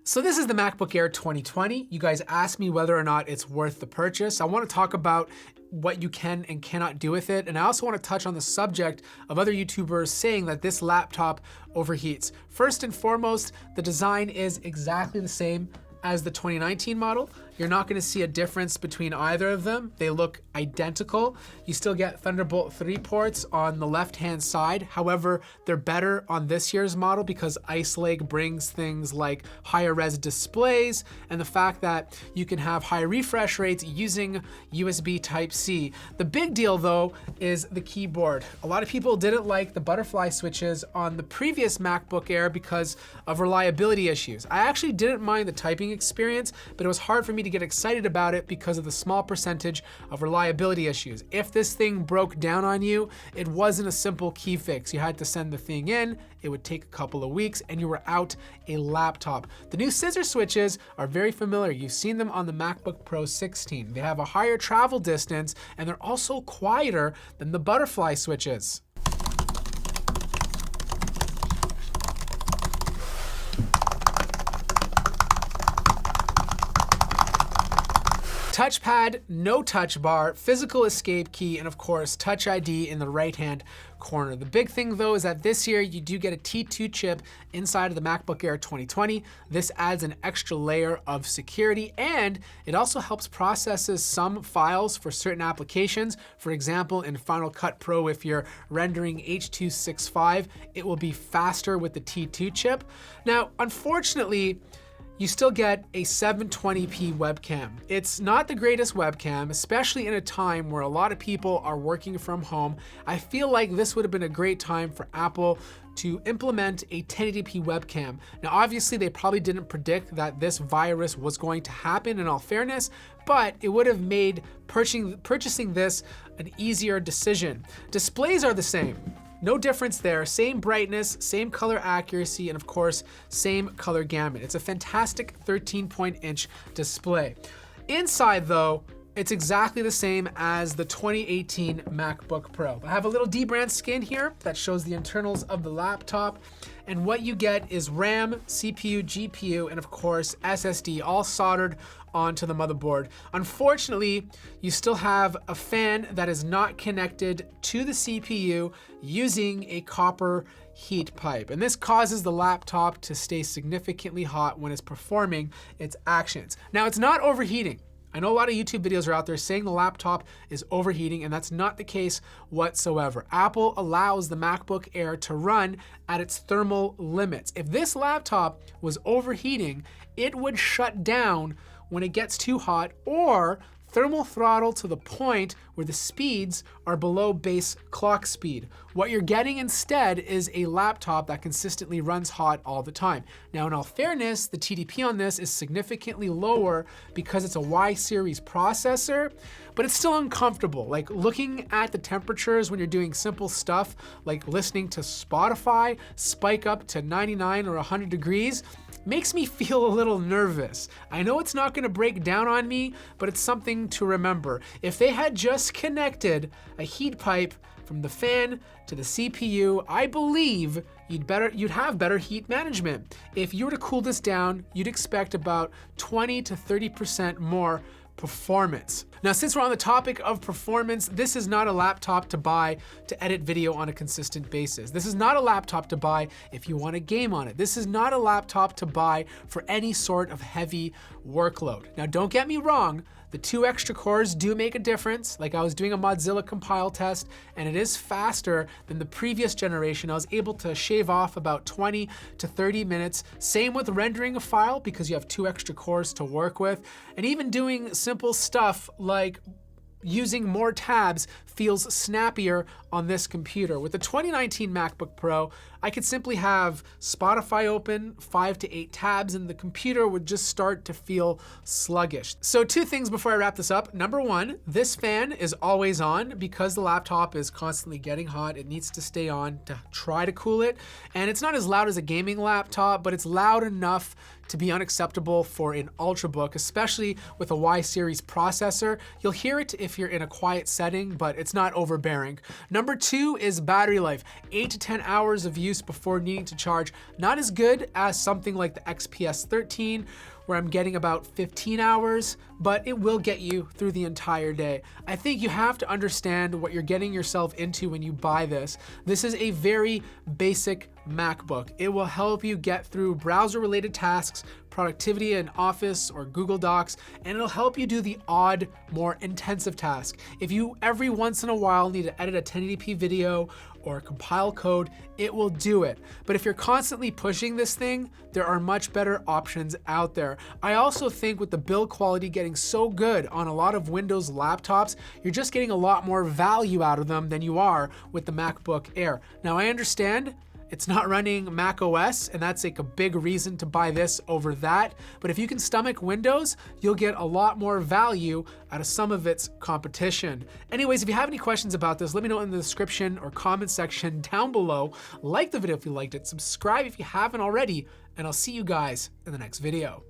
So this is the MacBook Air 2020. You guys asked me whether or not it's worth the purchase. I want to talk about what you can and cannot do with it. And I also want to touch on the subject of other YouTubers saying that this laptop overheats. First and foremost, the design is exactly the same as the 2019 model. You're not going to see a difference between either of them. They look identical. You still get Thunderbolt 3 ports on the left-hand side. However, they're better on this year's model because Ice Lake brings things like higher res displays and the fact that you can have high refresh rates using USB Type-C. The big deal though is the keyboard. A lot of people didn't like the butterfly switches on the previous MacBook Air because of reliability issues. I actually didn't mind the typing experience, but it was hard for me to get excited about it because of the small percentage of reliability issues. If this thing broke down on you, it wasn't a simple key fix. You had to send the thing in, it would take a couple of weeks, and you were out a laptop. The new scissor switches are very familiar. You've seen them on the MacBook Pro 16. They have a higher travel distance, and they're also quieter than the butterfly switches. Touchpad, no touch bar, physical escape key, and of course, Touch ID in the right-hand corner. The big thing though is that this year you do get a T2 chip inside of the MacBook Air 2020. This adds an extra layer of security, and it also helps processes some files for certain applications. For example, in Final Cut Pro, if you're rendering H.265, it will be faster with the T2 chip. Now, unfortunately, you still get a 720p webcam. It's not the greatest webcam, especially in a time where a lot of people are working from home. I feel like this would have been a great time for Apple to implement a 1080p webcam. Now, obviously, they probably didn't predict that this virus was going to happen, in all fairness, but it would have made purchasing this an easier decision. Displays are the same. No difference there, same brightness, same color accuracy, and of course, same color gamut. It's a fantastic 13-inch display. Inside though, it's exactly the same as the 2018 MacBook Pro. I have a little dbrand skin here that shows the internals of the laptop, and what you get is RAM, CPU, GPU, and of course SSD all soldered onto the motherboard. Unfortunately, you still have a fan that is not connected to the CPU using a copper heat pipe, and this causes the laptop to stay significantly hot when it's performing its actions. Now, it's not overheating. I know a lot of YouTube videos are out there saying the laptop is overheating, and that's not the case whatsoever. Apple allows the MacBook Air to run at its thermal limits. If this laptop was overheating, it would shut down when it gets too hot, or thermal throttle to the point where the speeds are below base clock speed. What you're getting instead is a laptop that consistently runs hot all the time. Now, in all fairness, the TDP on this is significantly lower because it's a Y series processor, but it's still uncomfortable. Like, looking at the temperatures when you're doing simple stuff like listening to Spotify spike up to 99 or 100 degrees, makes me feel a little nervous. I know it's not gonna break down on me, but it's something to remember. If they had just connected a heat pipe from the fan to the CPU, I believe you'd have better heat management. If you were to cool this down, you'd expect about 20 to 30% more performance. Now, since we're on the topic of performance, this is not a laptop to buy to edit video on a consistent basis. This is not a laptop to buy if you want to game on it. This is not a laptop to buy for any sort of heavy workload. Now, don't get me wrong, the 2 extra cores do make a difference. Like, I was doing a Mozilla compile test, and it is faster than the previous generation. I was able to shave off about 20 to 30 minutes. Same with rendering a file because you have 2 extra cores to work with. And even doing simple stuff like using more tabs feels snappier on this computer. With the 2019 MacBook Pro, I could simply have Spotify open, 5 to 8 tabs, and the computer would just start to feel sluggish. So 2 things before I wrap this up. Number 1, this fan is always on because the laptop is constantly getting hot. It needs to stay on to try to cool it. And it's not as loud as a gaming laptop, but it's loud enough to be unacceptable for an Ultrabook, especially with a Y series processor. You'll hear it if you're in a quiet setting, but it's not overbearing. Number 2 is battery life. 8 to 10 hours of use before needing to charge. Not as good as something like the XPS 13, where I'm getting about 15 hours, but it will get you through the entire day. I think you have to understand what you're getting yourself into when you buy this. This is a very basic MacBook. It will help you get through browser-related tasks, productivity in Office or Google Docs, and it'll help you do the odd, more intensive task. If you every once in a while need to edit a 1080p video or compile code, it will do it. But if you're constantly pushing this thing, there are much better options out there. I also think with the build quality getting so good on a lot of Windows laptops, you're just getting a lot more value out of them than you are with the MacBook Air. Now I understand it's not running Mac OS, and that's like a big reason to buy this over that. But if you can stomach Windows, you'll get a lot more value out of some of its competition. Anyways, if you have any questions about this, let me know in the description or comment section down below. Like the video if you liked it, subscribe if you haven't already, and I'll see you guys in the next video.